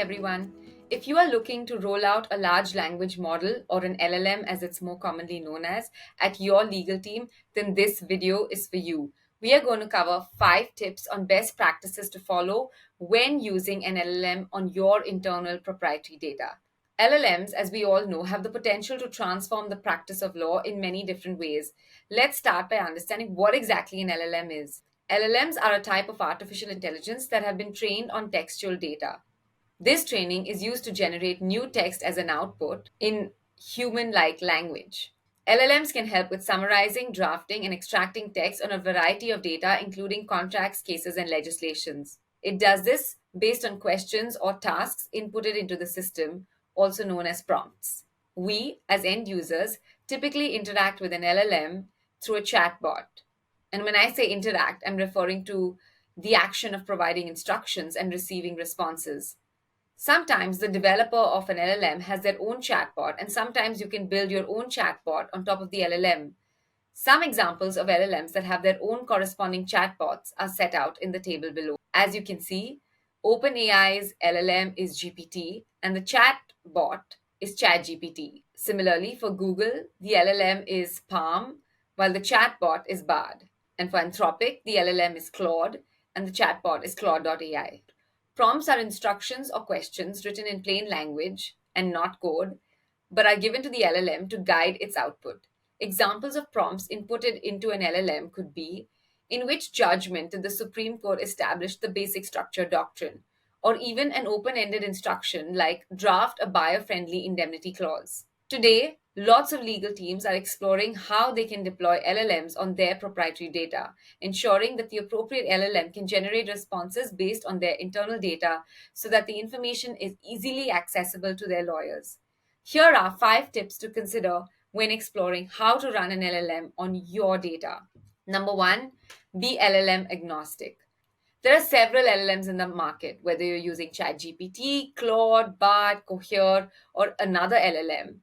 everyone. If you are looking to roll out a large language model or an LLM as it's more commonly known as at your legal team, then this video is for you. We are going to cover 5 tips on best practices to follow when using an LLM on your internal proprietary data. LLMs, as we all know, have the potential to transform the practice of law in many different ways. Let's start by understanding what exactly an LLM is. LLMs are a type of artificial intelligence that have been trained on textual data. This training is used to generate new text as an output in human like language. LLMs can help with summarizing, drafting, and extracting text on a variety of data, including contracts, cases, and legislations. It does this based on questions or tasks inputted into the system, also known as prompts. We, as end users, typically interact with an LLM through a chatbot. And when I say interact, I'm referring to the action of providing instructions and receiving responses. Sometimes the developer of an LLM has their own chatbot, and sometimes you can build your own chatbot on top of the LLM. Some examples of LLMs that have their own corresponding chatbots are set out in the table below. As you can see, OpenAI's LLM is GPT, and the chatbot is ChatGPT. Similarly, for Google, the LLM is Palm, while the chatbot is Bard. And for Anthropic, the LLM is Claude, and the chatbot is Claude.ai. Prompts are instructions or questions written in plain language and not code, but are given to the LLM to guide its output. Examples of prompts inputted into an LLM could be: in which judgment did the Supreme Court establish the basic structure doctrine? Or even an open ended instruction like draft a buyer friendly indemnity clause. Today, lots of legal teams are exploring how they can deploy LLMs on their proprietary data, ensuring that the appropriate LLM can generate responses based on their internal data so that the information is easily accessible to their lawyers. Here are 5 tips to consider when exploring how to run an LLM on your data. Number 1, be LLM agnostic. There are several LLMs in the market, whether you're using ChatGPT, Claude, Bard, Cohere, or another LLM.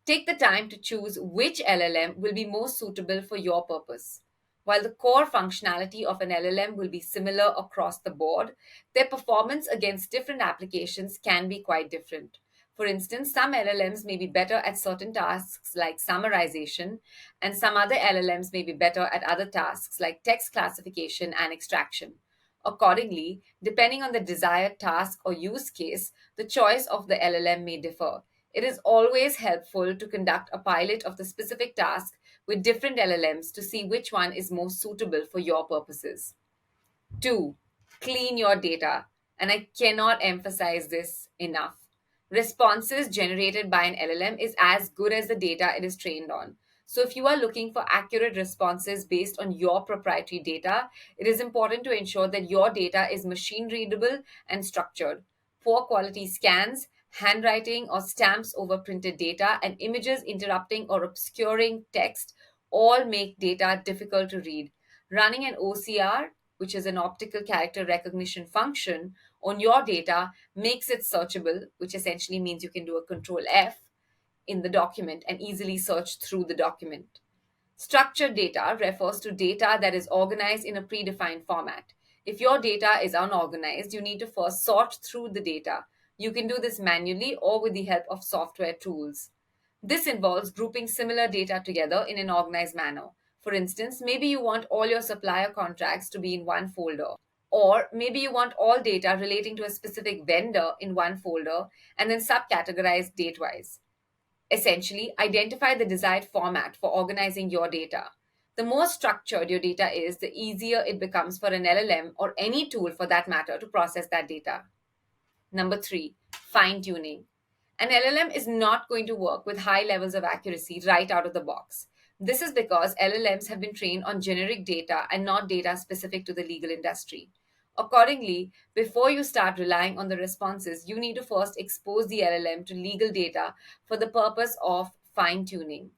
Take the time to choose which LLM will be most suitable for your purpose. While the core functionality of an LLM will be similar across the board, their performance against different applications can be quite different. For instance, some LLMs may be better at certain tasks like summarization, and some other LLMs may be better at other tasks like text classification and extraction. Accordingly, depending on the desired task or use case, the choice of the LLM may differ. It is always helpful to conduct a pilot of the specific task with different LLMs to see which one is most suitable for your purposes. 2. Clean your data. And I cannot emphasize this enough. Responses generated by an LLM is as good as the data it is trained on. So, if you are looking for accurate responses based on your proprietary data, it is important to ensure that your data is machine readable and structured. Poor quality scans, handwriting or stamps over printed data, and images interrupting or obscuring text all make data difficult to read. Running an OCR, which is an optical character recognition function, on your data makes it searchable, which essentially means you can do a control F in the document and easily search through the document. Structured data refers to data that is organized in a predefined format. If your data is unorganized, you need to first sort through the data. You can do this manually or with the help of software tools. This involves grouping similar data together in an organized manner. For instance, maybe you want all your supplier contracts to be in one folder. Or maybe you want all data relating to a specific vendor in one folder and then subcategorized date-wise. Essentially, identify the desired format for organizing your data. The more structured your data is, the easier it becomes for an LLM or any tool for that matter to process that data. Number 3, fine tuning. An LLM is not going to work with high levels of accuracy right out of the box. This is because LLMs have been trained on generic data and not data specific to the legal industry. Accordingly, before you start relying on the responses, you need to first expose the LLM to legal data for the purpose of fine tuning.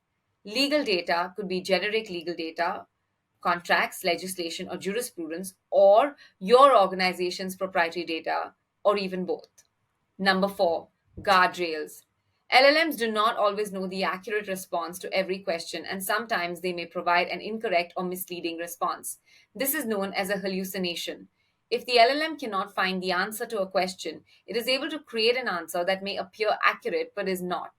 Legal data could be generic legal data, contracts, legislation, or jurisprudence, or your organization's proprietary data, or even both. Number 4, guardrails. LLMs do not always know the accurate response to every question, and sometimes they may provide an incorrect or misleading response. This is known as a hallucination. If the LLM cannot find the answer to a question, it is able to create an answer that may appear accurate but is not.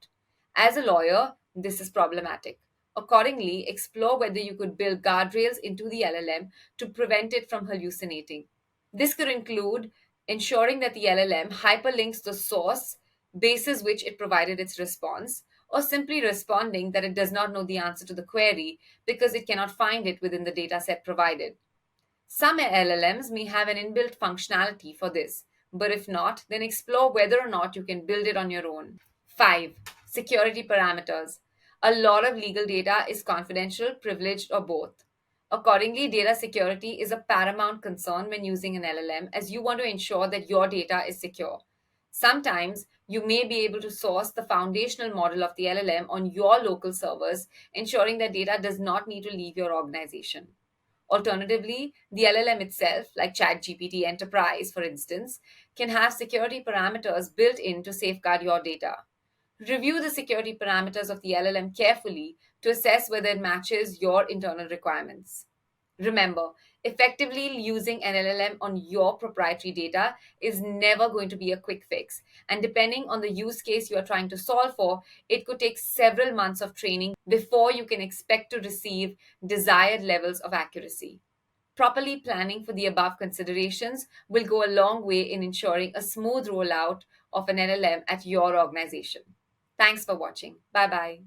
As a lawyer, this is problematic. Accordingly, explore whether you could build guardrails into the LLM to prevent it from hallucinating. This could include ensuring that the LLM hyperlinks the source basis which it provided its response, or simply responding that it does not know the answer to the query because it cannot find it within the dataset provided. Some LLMs may have an inbuilt functionality for this, but if not, then explore whether or not you can build it on your own. 5. Security parameters. A lot of legal data is confidential, privileged, or both. Accordingly, data security is a paramount concern when using an LLM, as you want to ensure that your data is secure. Sometimes you may be able to source the foundational model of the LLM on your local servers, ensuring that data does not need to leave your organization. Alternatively, the LLM itself, like ChatGPT Enterprise, for instance, can have security parameters built in to safeguard your data. Review the security parameters of the LLM carefully to assess whether it matches your internal requirements. Remember, effectively using an LLM on your proprietary data is never going to be a quick fix. And depending on the use case you are trying to solve for, it could take several months of training before you can expect to receive desired levels of accuracy. Properly planning for the above considerations will go a long way in ensuring a smooth rollout of an LLM at your organization. Thanks for watching. Bye bye.